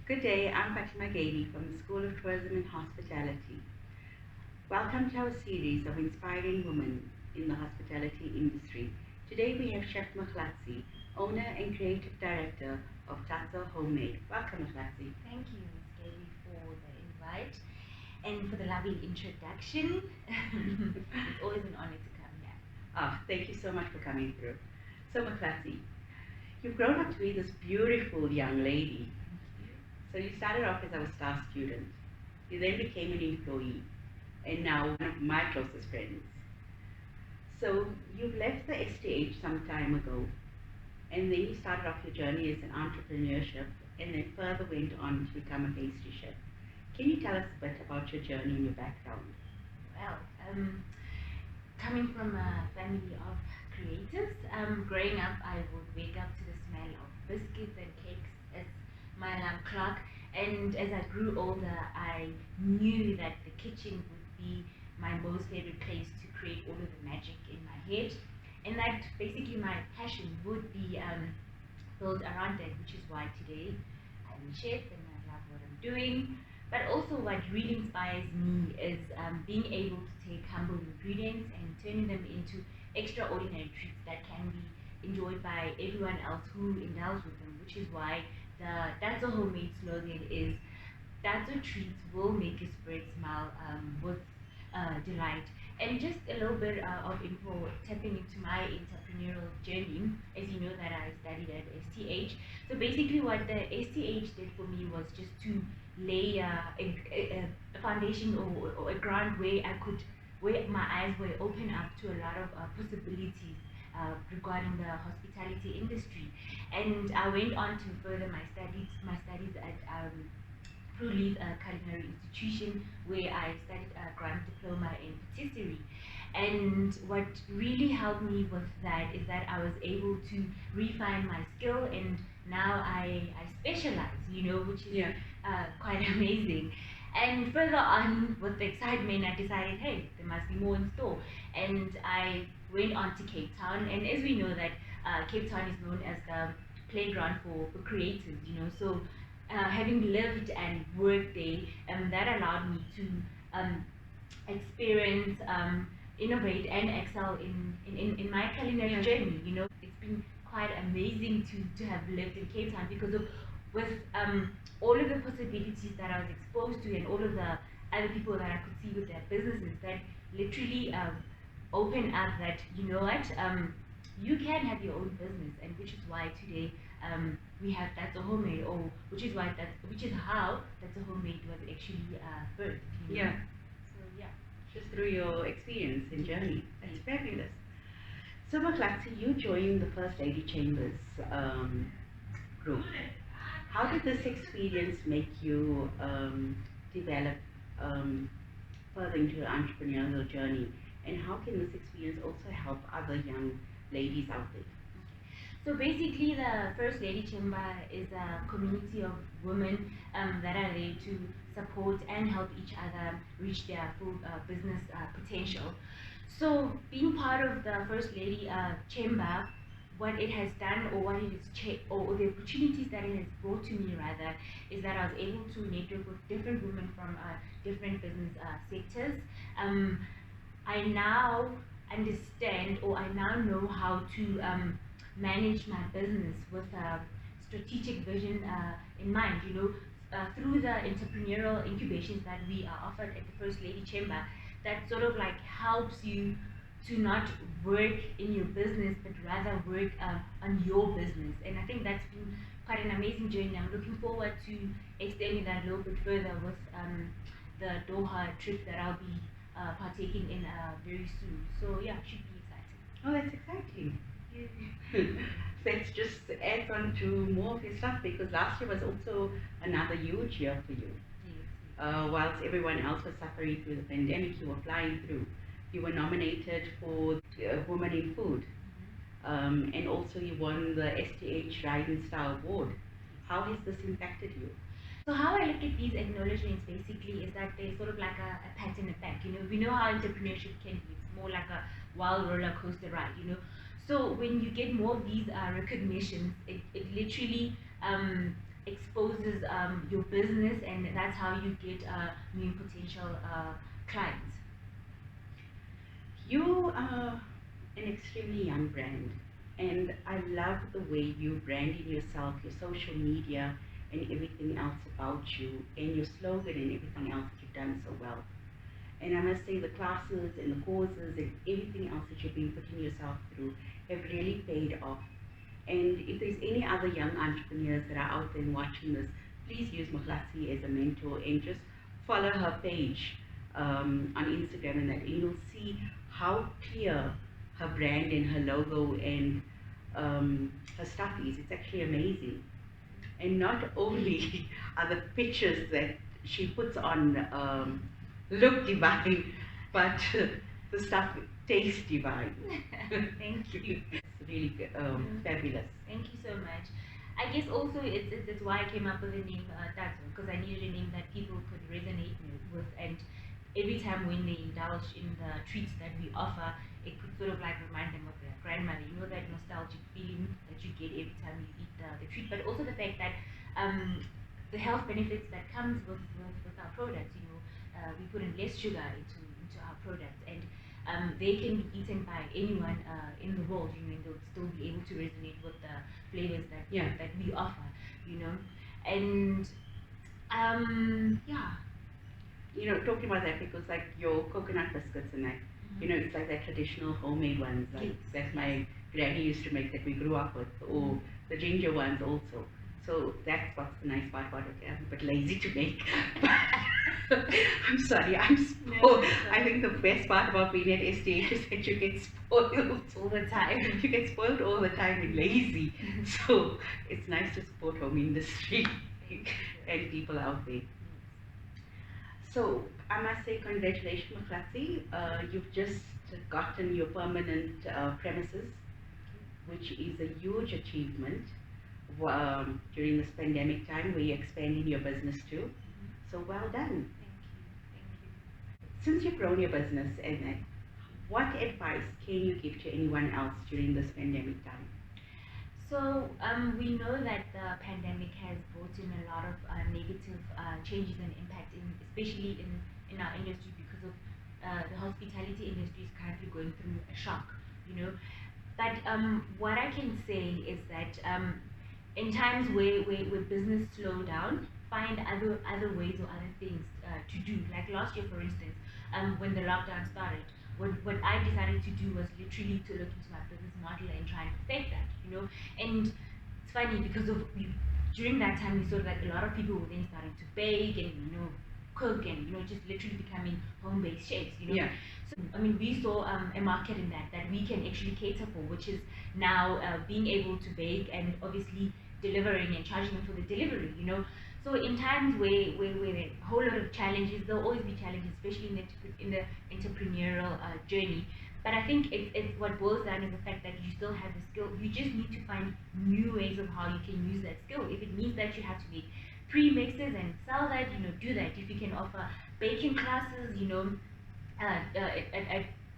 Good day, I'm Fatima Gailey from the School of Tourism and Hospitality. Welcome to our series of inspiring women in the hospitality industry. Today we have Chef Mahlatse, owner and creative director of TheKerzner Homemade. Welcome, Mahlatse. Thank you, Ms. Gailey, for the invite and for the lovely introduction. It's always an honor to come here. Thank you so much for coming through. So, Mahlatse, you've grown up to be this beautiful young lady. So you started off as our star student. You then became an employee, and now one of my closest friends. So you've left the STH some time ago, and then you started off your journey as an entrepreneurship, and then further went on to become a pastry chef. Can you tell us a bit about your journey and your background? Well, coming from a family of creatives, growing up, I would wake up to the smell of biscuits and cakes as my alarm clock. And as I grew older, I knew that the kitchen would be my most favorite place to create all of the magic in my head. And that basically my passion would be built around that, which is why today I'm a chef and I love what I'm doing. But also what really inspires me is being able to take humble ingredients and turning them into extraordinary treats that can be enjoyed by everyone else who indulge with them, which is why That's a Homemade slogan is that's a treat will make your spirit smile with delight. And just a little bit of info tapping into my entrepreneurial journey. As you know that I studied at STH. So basically what the STH did for me was just to lay a foundation or a ground where my eyes were open up to a lot of possibilities regarding the hospitality industry. And I went on to further my studies at Leaf Culinary Institution, where I studied a grant diploma in patisserie. And what really helped me with that is that I was able to refine my skill, and now I specialize, which is quite amazing. And further on with the excitement, I decided, hey, there must be more in store. And I went on to Cape Town, and as we know that Cape Town is known as the playground for creatives, so having lived and worked there, that allowed me to experience, innovate, and excel in my culinary journey. It's been quite amazing to have lived in Cape Town because of with all of the possibilities that I was exposed to and all of the other people that I could see with their businesses that literally open up that you can have your own business, and which is why today we have That's a Homemade, or which is how That's a Homemade was actually birthed. Yeah, So yeah. just through your experience and journey. That's fabulous. So, Mahlatse, you joined the First Lady Chambers group. How did this experience make you develop further into your entrepreneurial journey? And how can this experience also help other young ladies out there? So basically, the First Lady Chamber is a community of women that are there to support and help each other reach their full business potential. So being part of the First Lady Chamber, what it has done, or what it has or the opportunities that it has brought to me rather, is that I was able to network with different women from different business sectors. I now understand, or I now know how to manage my business with a strategic vision in mind. Through the entrepreneurial incubations that we are offered at the First Lady Chamber, that sort of like helps you to not work in your business, but rather work on your business. And I think that's been quite an amazing journey. I'm looking forward to extending that a little bit further with the Doha trip that I'll be partaking in very soon. So yeah, should be exciting. Oh, that's exciting. Let's just add on to more of your stuff, because last year was also another huge year for you. Yes. Whilst everyone else was suffering through the pandemic, you were flying through. You were nominated for Women in Food, and also you won the STH Rising Star Award. How has this impacted you? So how I look at these acknowledgements basically is that they're sort of like a pat in the back. We know how entrepreneurship can be. It's more like a wild roller coaster ride. So when you get more of these recognitions, it literally exposes your business, and that's how you get new potential clients. You are an extremely young brand, and I love the way you branding yourself, your social media, and everything else about you, and your slogan and everything else that you've done so well. And I must say the classes and the courses and everything else that you've been putting yourself through have really paid off. And if there's any other young entrepreneurs that are out there and watching this, please use Mahlatse as a mentor and just follow her page on Instagram and that, and you'll see how clear her brand and her logo and her stuff is. It's actually amazing. And not only are the pictures that she puts on look divine, but the stuff tastes divine. Thank you. It's really good, fabulous. Thank you so much. I guess also it's why I came up with the name Tatsu, because I needed a name that people could resonate with, and every time when they indulge in the treats that we offer, it could sort of like remind them of their grandmother. You know, that nostalgic feeling that you get every time you eat the treat, but also the fact that the health benefits that comes with our products. You know, we put in less sugar into our products, and they can be eaten by anyone in the world. You know, and they'll still be able to resonate with the flavors that that we offer. You know, and yeah. You know, talking about that, because like your coconut biscuits and that, you know, it's like that traditional homemade ones, like that my granny used to make that we grew up with, or the ginger ones also. So that's what's the nice part about it. I'm a bit lazy to make. I'm sorry, I'm spoiled. No, I think the best part about being at STH is that you get spoiled all the time. You get spoiled all the time and lazy. So it's nice to support home industry and people out there. So I must say congratulations, Mahlatse. You've just gotten your permanent premises, which is a huge achievement during this pandemic time where you're expanding your business too. So well done. Thank you. Since you've grown your business, and what advice can you give to anyone else during this pandemic time? So we know that the pandemic has brought in a lot of negative changes and impact, especially in our industry, because of the hospitality industry is currently going through a shock, you know. But what I can say is that in times where business slow down, find other ways or other things to do. Like last year, for instance, when the lockdown started, what I decided to do was literally to look into my business model and try and perfect that, you know. And it's funny because during that time we saw that a lot of people were then starting to bake and, you know, cook and, you know, just literally becoming home-based chefs, you know. Yeah. So I mean, we saw a market in that we can actually cater for, which is now being able to bake and obviously delivering and charging them for the delivery, you know. So in times where a whole lot of challenges, there'll always be challenges, especially in the entrepreneurial journey. But I think it's what boils down to the fact that you still have the skill. You just need to find new ways of how you can use that skill. If it means that you have to make pre-mixes and sell that, you know, do that. If you can offer baking classes, you know,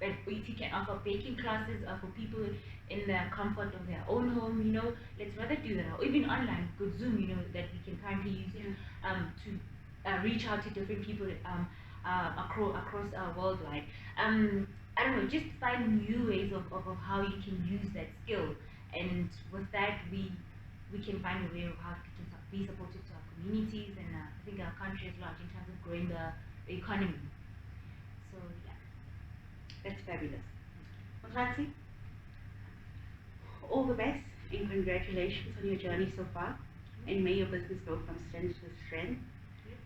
if you can offer baking classes for people in the comfort of their own home, you know, let's rather do that. Or even online, good Zoom, you know, that we can currently use to reach out to different people across worldwide. I don't know, just find new ways of how you can use that skill, and with that we can find a way of how to be supportive to our communities and I think our country at large in terms of growing the economy. So yeah. That's fabulous. Mahlatse, all the best and congratulations on your journey so far, and may your business go from strength to strength,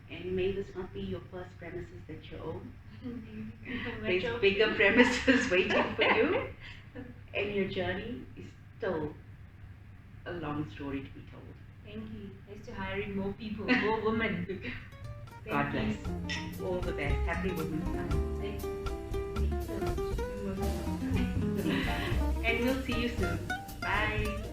and may this not be your first premises that you own. There's bigger premises waiting for you, and your journey is still a long story to be told. Thank you. Here's to hiring more people, more women. God bless. All the best. Happy Women's Month. Thank you so much. And we'll see you soon. Bye.